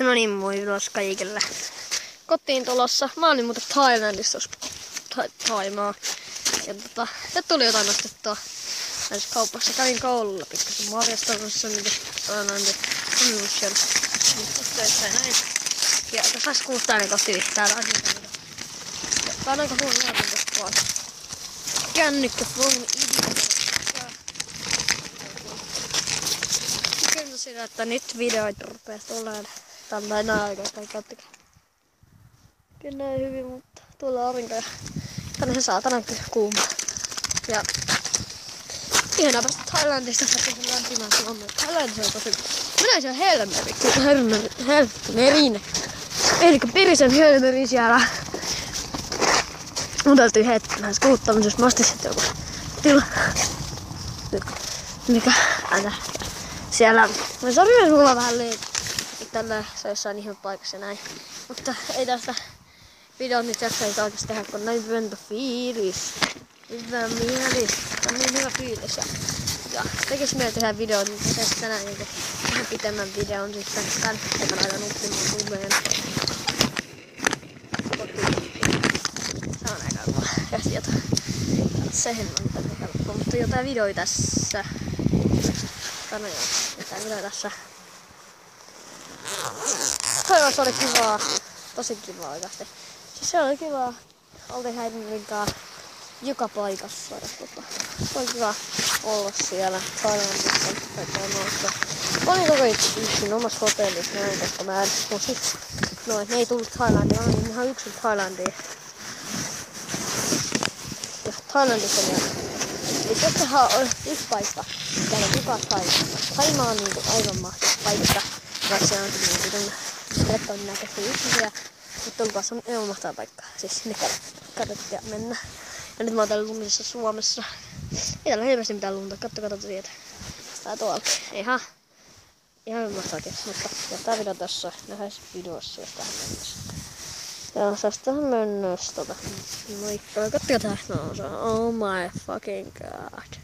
No niin, moi ulos kaikille. Kotiin tulossa. Mä olin muuten Thailandissa, Thaimaa. Ja tuli jotain nostettua näissä kaupassa. Kävin koululla pikkasen marjastamassa niitä Thailandin onnusjön. Töissä ja näin. Ja tässä olisi kuustainen kotiin täällä asioita. Tää on aika huono ajatus vaan. Kännykkä from idiot. Kyllä sitä, että nyt videoita rupeaa tulemaan tällainen aika, että ei katsokaa. Kyllä näin hyvin, mutta tuolla aurinko ja tänne se saatana kuuma. Ja ihanaa päästä Thailandista, että se lämpimään Suomeen. Thailandissa on tosi... Minä siellä Helmerin. Elikkä Pirisen Helmeri siellä. Mun täytyy hetki vähän skuuttamisessa. Mä ostin sitten joku tila. Mikä? Siellä. No sori, jos mulla on vähän tällä se jossain ihan paikassa näin. Mutta ei tästä videot nyt jaksaisi oikeasti tehdä, kun näin hyvä fiilis. Hyvä mielis. On niin hyvä fiilis. Ja tekis meillä tehdä videot, niin tehdään tänään joku vähän pitemmän videon sitten. Tän mä laitan uppimaan tubeen. Se on aika kova käsijätä. Sehän on mitä helppoa, mutta jotain videoita tässä. Tänään jotain videoita tässä. Se oli kivaa. Tosi kivaa oikeasti. Siis se oli kivaa. Oltiin häirinkaan joka paikassa. Se oli kiva olla siellä Thailandissa. Olin koko yksin omassa hotellissa näin, koska mä en siis noin, ne ei tullut Thailandiin, olin ihan yksin Thailandiin. Ja Thailandissa on siis jossahan on yksi paikka, mikä on kukaan Thaimaa on niinku aivan mahtava paikka. Vaikka se on niinku leppäin näköisiä ihmisiä, mutta Tulpassa on aivan mahtava paikka. Siis sinne katsottiin ja mennä. Ja nyt mä oon täällä lumisessa Suomessa. Ei täällä hirveästi mitään lunta, katso sieltä. Tää tuolta. Ihan mahtavakin, mutta jättää video tässä. Nähdään videossa, jos tähän mennessä. Ja saas tähän mennessä Moikka, katsokaa tää. No se on, oh my fucking god.